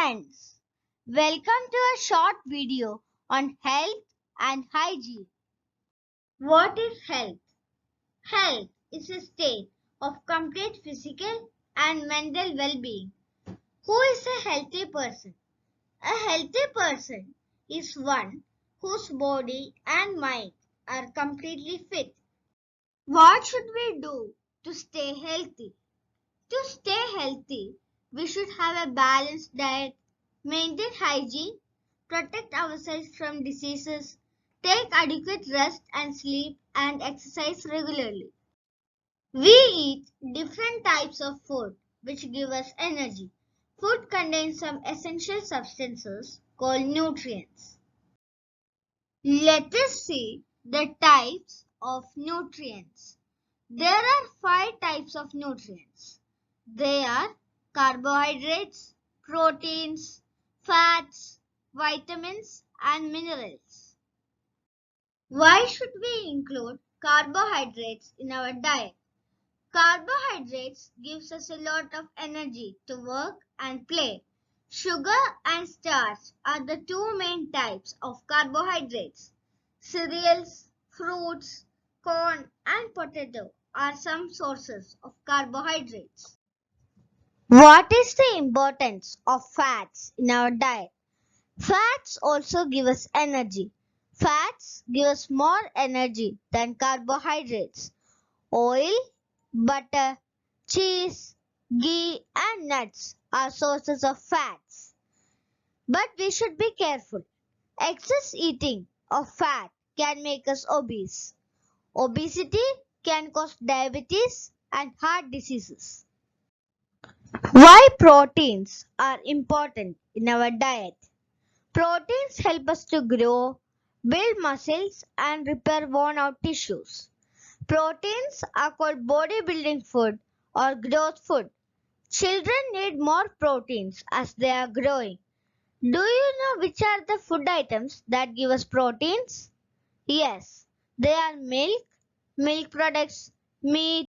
friends, welcome to a short video on health and hygiene. What is health? Health is a state of complete physical and mental well-being. Who is a healthy person? A healthy person is one whose body and mind are completely fit. What should we do to stay healthy? To stay healthy, we should have a balanced diet, maintain hygiene, protect ourselves from diseases, take adequate rest and sleep, and exercise regularly. We eat different types of food which give us energy. Food contains some essential substances called nutrients. Let us see the types of nutrients. There are 5 types of nutrients. They are carbohydrates, proteins, fats, vitamins, and minerals. Why should we include carbohydrates in our diet? Carbohydrates gives us a lot of energy to work and play. Sugar and starch are the 2 main types of carbohydrates. Cereals, fruits, corn, and potato are some sources of carbohydrates. What is the importance of fats in our diet? Fats also give us energy. Fats give us more energy than carbohydrates. Oil, butter, cheese, ghee, and nuts are sources of fats. But we should be careful. Excess eating of fat can make us obese. Obesity can cause diabetes and heart diseases. Why proteins are important in our diet? Proteins help us to grow, build muscles, and repair worn out tissues. Proteins are called bodybuilding food or growth food. Children need more proteins as they are growing. Do you know which are the food items that give us proteins? Yes, they are milk, milk products, meat,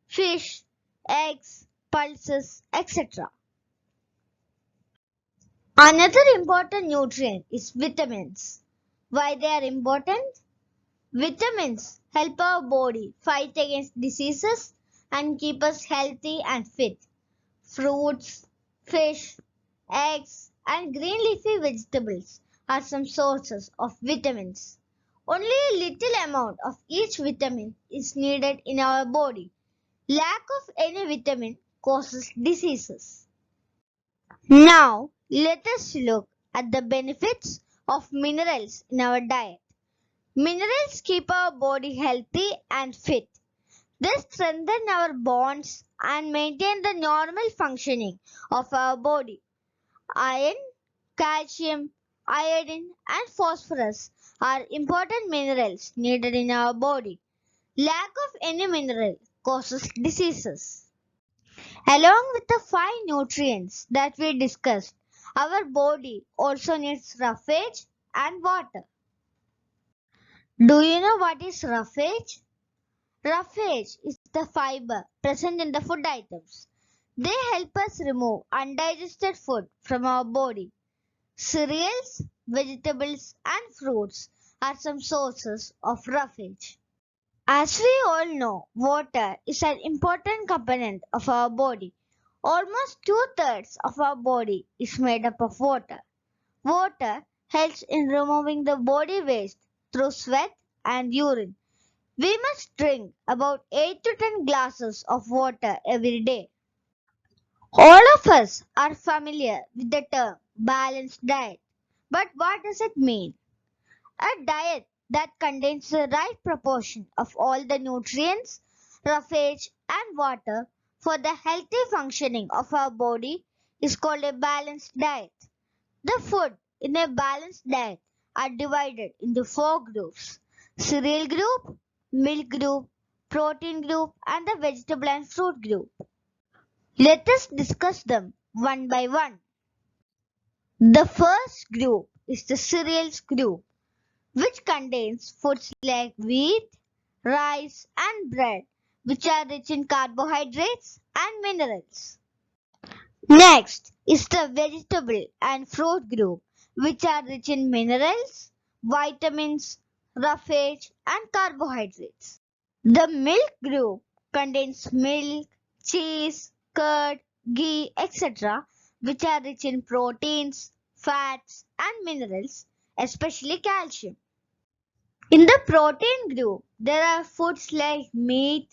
fish, eggs, pulses, etc. Another important nutrient is vitamins. Why they are important? Vitamins help our body fight against diseases and keep us healthy and fit. Fruits, fish, eggs, and green leafy vegetables are some sources of vitamins. Only a little amount of each vitamin is needed in our body. Lack of any vitamin causes diseases. Now, let us look at the benefits of minerals in our diet. Minerals keep our body healthy and fit. They strengthen our bonds and maintain the normal functioning of our body. Iron, calcium, iodine, and phosphorus are important minerals needed in our body. Lack of any mineral causes diseases. Along with the 5 nutrients that we discussed, our body also needs roughage and water. Do you know what is roughage? Roughage is the fiber present in the food items. They help us remove undigested food from our body. Cereals, vegetables, and fruits are some sources of roughage. As we all know, water is an important component of our body. Almost 2/3 of our body is made up of water. Water helps in removing the body waste through sweat and urine. We must drink about 8 to 10 glasses of water every day. All of us are familiar with the term balanced diet. But what does it mean? A diet that contains the right proportion of all the nutrients, roughage, and water for the healthy functioning of our body is called a balanced diet. The food in a balanced diet are divided into 4 groups: cereal group, milk group, protein group, and the vegetable and fruit group. Let us discuss them one by one. The first group is the cereals group, which contains foods like wheat, rice, and bread, which are rich in carbohydrates and minerals. Next, is the vegetable and fruit group, which are rich in minerals, vitamins, roughage, and carbohydrates. The milk group contains milk, cheese, curd, ghee, etc., which are rich in proteins, fats, and minerals, especially calcium. In the protein group, there are foods like meat,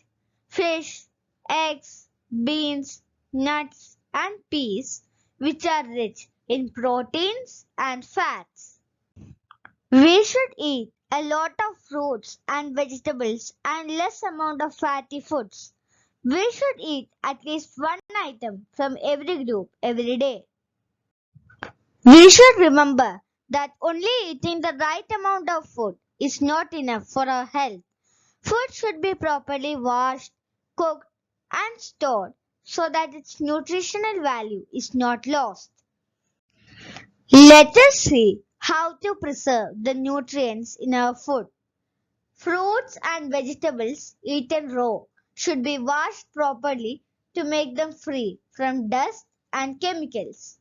fish, eggs, beans, nuts, and peas, which are rich in proteins and fats. We should eat a lot of fruits and vegetables and less amount of fatty foods. We should eat at least one item from every group every day. We should remember that only eating the right amount of food is not enough for our health. Food should be properly washed, cooked, and stored so that its nutritional value is not lost. Let us see how to preserve the nutrients in our food. Fruits and vegetables eaten raw should be washed properly to make them free from dust and chemicals.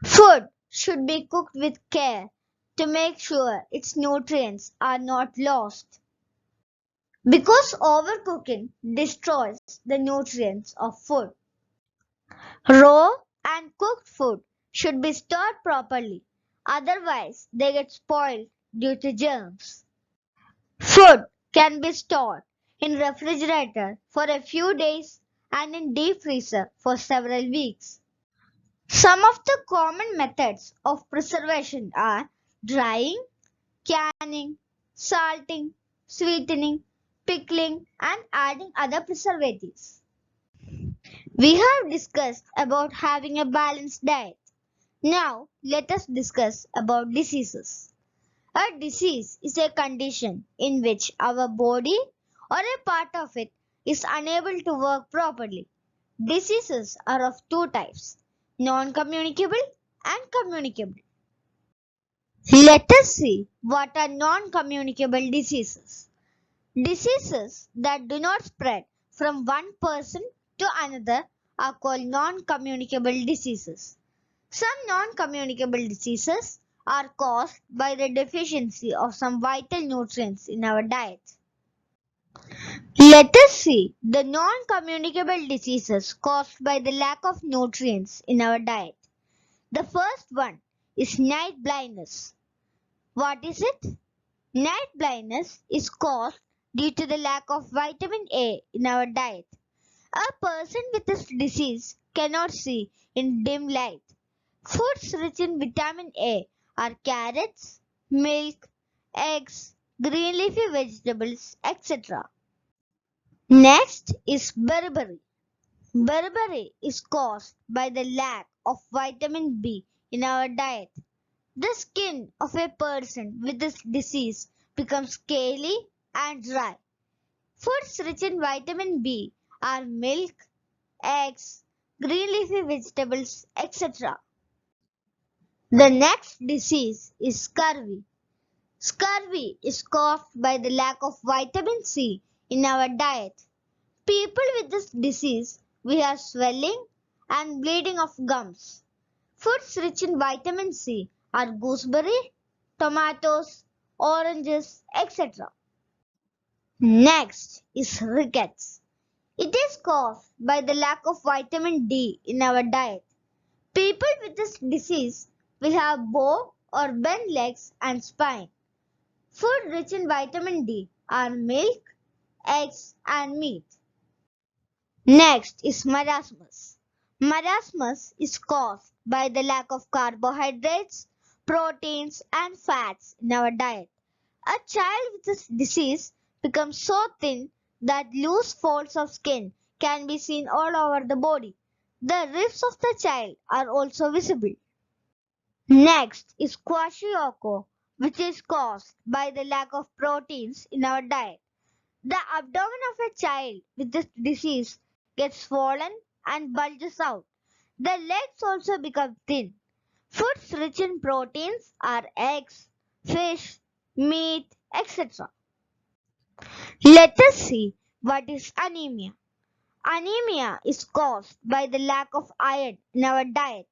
Food should be cooked with care to make sure its nutrients are not lost. Because overcooking destroys the nutrients of food. Raw and cooked food should be stored properly, otherwise they get spoiled due to germs. Food can be stored in refrigerator for a few days and in deep freezer for several weeks. Some of the common methods of preservation are drying, canning, salting, sweetening, pickling, and adding other preservatives. We have discussed about having a balanced diet. Now let us discuss about diseases. A disease is a condition in which our body or a part of it is unable to work properly. Diseases are of two types, non-communicable and communicable. Let us see what are non-communicable diseases. Diseases that do not spread from one person to another are called non-communicable diseases. Some non-communicable diseases are caused by the deficiency of some vital nutrients in our diet. Let us see the non-communicable diseases caused by the lack of nutrients in our diet. The first one is night blindness. What is it? Night blindness is caused due to the lack of vitamin A in our diet. A person with this disease cannot see in dim light. Foods rich in vitamin A are carrots, milk, eggs, green leafy vegetables, etc. Next is beriberi. Beriberi is caused by the lack of vitamin B in our diet. The skin of a person with this disease becomes scaly and dry. Foods rich in vitamin B are milk, eggs, green leafy vegetables, etc. The next disease is scurvy. Scurvy is caused by the lack of vitamin C in our diet. People with this disease will have swelling and bleeding of gums. Foods rich in vitamin C are gooseberry, tomatoes, oranges, etc. Next is rickets. It is caused by the lack of vitamin D in our diet. People with this disease will have bow or bent legs and spine. Food rich in vitamin D are milk, eggs, and meat. Next is marasmus. Marasmus is caused by the lack of carbohydrates, proteins, and fats in our diet. A child with this disease becomes so thin that loose folds of skin can be seen all over the body. The ribs of the child are also visible. Next is kwashiorkor, which is caused by the lack of proteins in our diet. The abdomen of a child with this disease gets swollen and bulges out. The legs also become thin. Foods rich in proteins are eggs, fish, meat, etc. Let us see what is anemia. Anemia is caused by the lack of iron in our diet.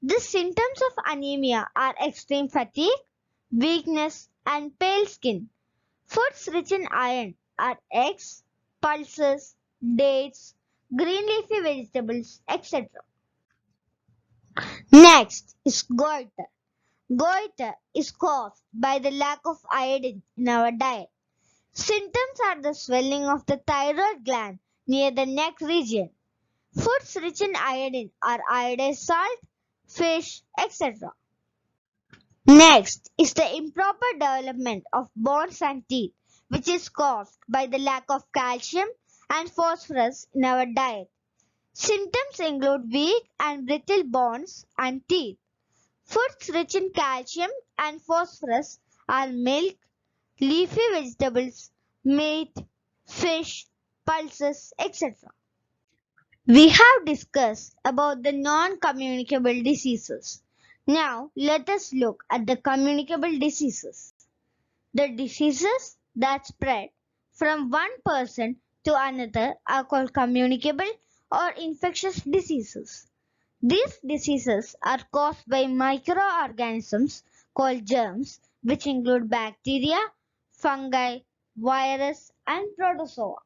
The symptoms of anemia are extreme fatigue, weakness, and pale skin. Foods rich in iron are eggs, pulses, dates, green leafy vegetables, etc. Next is goiter. Goiter is caused by the lack of iodine in our diet. Symptoms are the swelling of the thyroid gland near the neck region. Foods rich in iodine are iodized salt, fish, etc. Next is the improper development of bones and teeth, which is caused by the lack of calcium and phosphorus in our diet. Symptoms include weak and brittle bones and teeth. Foods rich in calcium and phosphorus are milk, leafy vegetables, meat, fish, pulses, etc. We have discussed about the non-communicable diseases. Now let us look at the communicable diseases. The diseases that spread from one person to another are called communicable or infectious diseases. These diseases are caused by microorganisms called germs, which include bacteria, fungi, virus, and protozoa.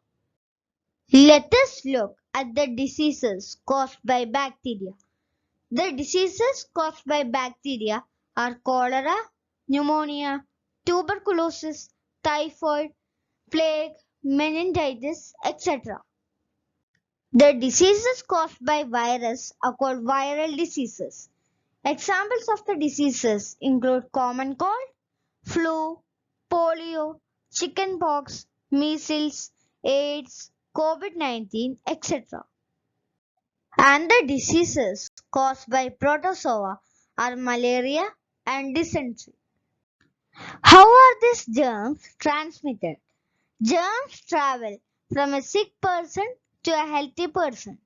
Let us look at the diseases caused by bacteria. The diseases caused by bacteria are cholera, pneumonia, tuberculosis, typhoid, plague, meningitis, etc. The diseases caused by virus are called viral diseases. Examples of the diseases include common cold, flu, polio, chickenpox, measles, AIDS, COVID-19, etc. And the diseases caused by protozoa are malaria and dysentery. How are these germs transmitted? Germs travel from a sick person to a healthy person.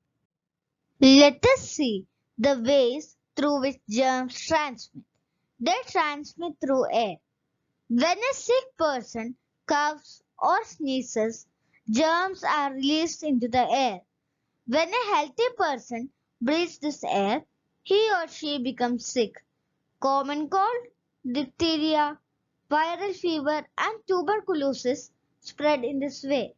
Let us see the ways through which germs transmit. They transmit through air. When a sick person coughs or sneezes, germs are released into the air. When a healthy person breathes this air, he or she becomes sick. Common cold, diphtheria, viral fever, and tuberculosis spread in this way.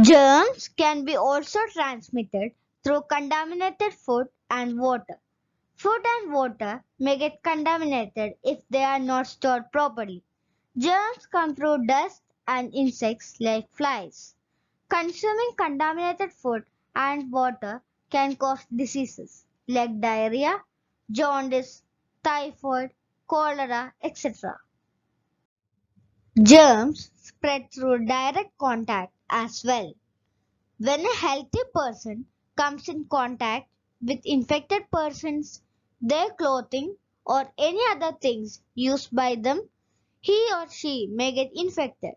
Germs can be also transmitted through contaminated food and water. Food and water may get contaminated if they are not stored properly. Germs come through dust and insects like flies. Consuming contaminated food and water can cause diseases like diarrhea, jaundice, typhoid, cholera, etc. Germs spread through direct contact as well. When a healthy person comes in contact with infected persons, their clothing or any other things used by them, he or she may get infected.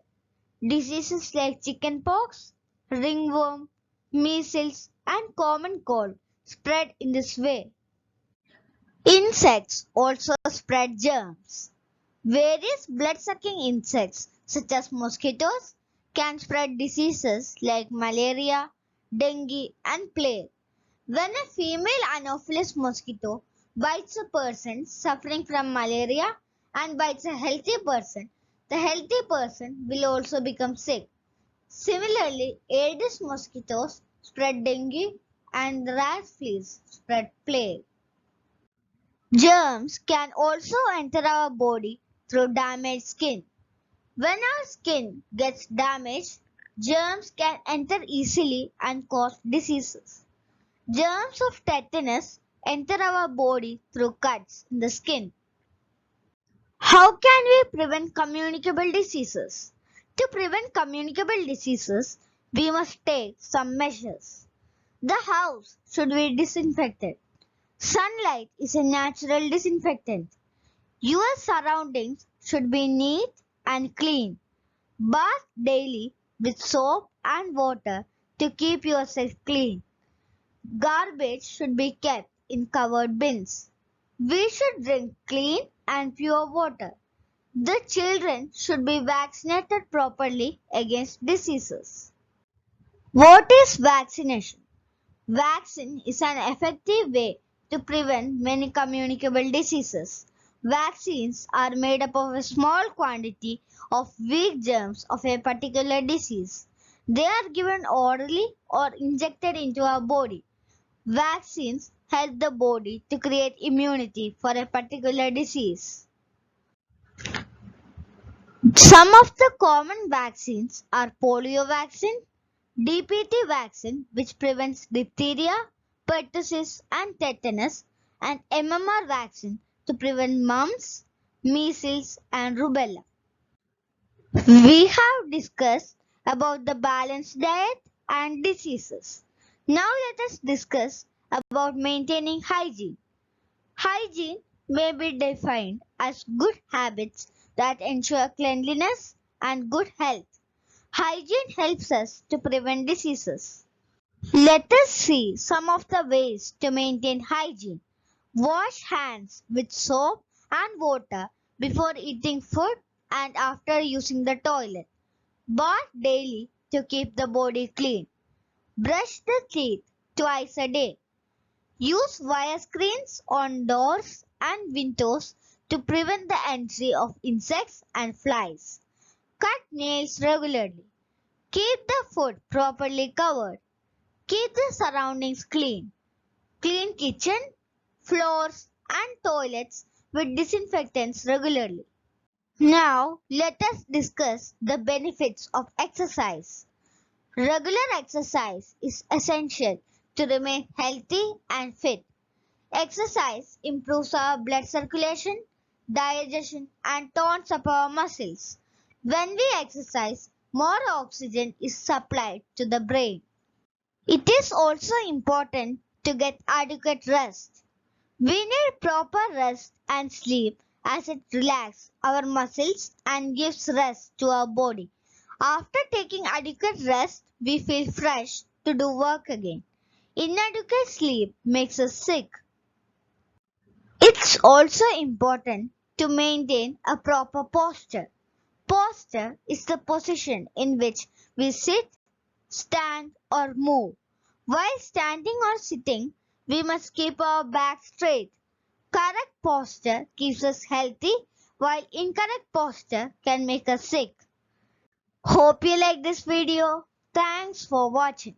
Diseases like chickenpox, ringworm, measles, and common cold spread in this way. Insects also spread germs. Various blood-sucking insects, such as mosquitoes, can spread diseases like malaria, dengue, and plague. When a female Anopheles mosquito bites a person suffering from malaria and bites a healthy person, the healthy person will also become sick. Similarly, Aedes mosquitoes spread dengue and rat fleas spread plague. Germs can also enter our body through damaged skin. When our skin gets damaged, germs can enter easily and cause diseases. Germs of tetanus enter our body through cuts in the skin. How can we prevent communicable diseases? To prevent communicable diseases, we must take some measures. The house should be disinfected. Sunlight is a natural disinfectant. Your surroundings should be neat and clean. Bath daily with soap and water to keep yourself clean. Garbage should be kept in covered bins. We should drink clean and pure water. The children should be vaccinated properly against diseases. What is vaccination? Vaccine is an effective way to prevent many communicable diseases. Vaccines are made up of a small quantity of weak germs of a particular disease. They are given orally or injected into our body. Vaccines help the body to create immunity for a particular disease. Some of the common vaccines are polio vaccine, DPT vaccine, which prevents diphtheria, pertussis, and tetanus, and MMR vaccine to prevent mumps, measles, and rubella. We have discussed about the balanced diet and diseases. Now let us discuss about maintaining hygiene. Hygiene may be defined as good habits that ensure cleanliness and good health. Hygiene helps us to prevent diseases. Let us see some of the ways to maintain hygiene. Wash hands with soap and water before eating food and after using the toilet. Bath daily to keep the body clean. Brush the teeth twice a day. Use wire screens on doors and windows to prevent the entry of insects and flies. Cut nails regularly. Keep the food properly covered. Keep the surroundings clean. Clean kitchen, floors and toilets with disinfectants regularly. Now let us discuss the benefits of exercise. Regular exercise is essential to remain healthy and fit. Exercise improves our blood circulation, digestion, and tones up our muscles. When we exercise, more oxygen is supplied to the brain. It is also important to get adequate rest. We need proper rest and sleep as it relaxes our muscles and gives rest to our body. After taking adequate rest, we feel fresh to do work again. Inadequate sleep makes us sick. It's also important to maintain a proper posture. Posture is the position in which we sit, stand, or move. While standing or sitting, we must keep our back straight. Correct posture keeps us healthy, while incorrect posture can make us sick. Hope you like this video. Thanks for watching.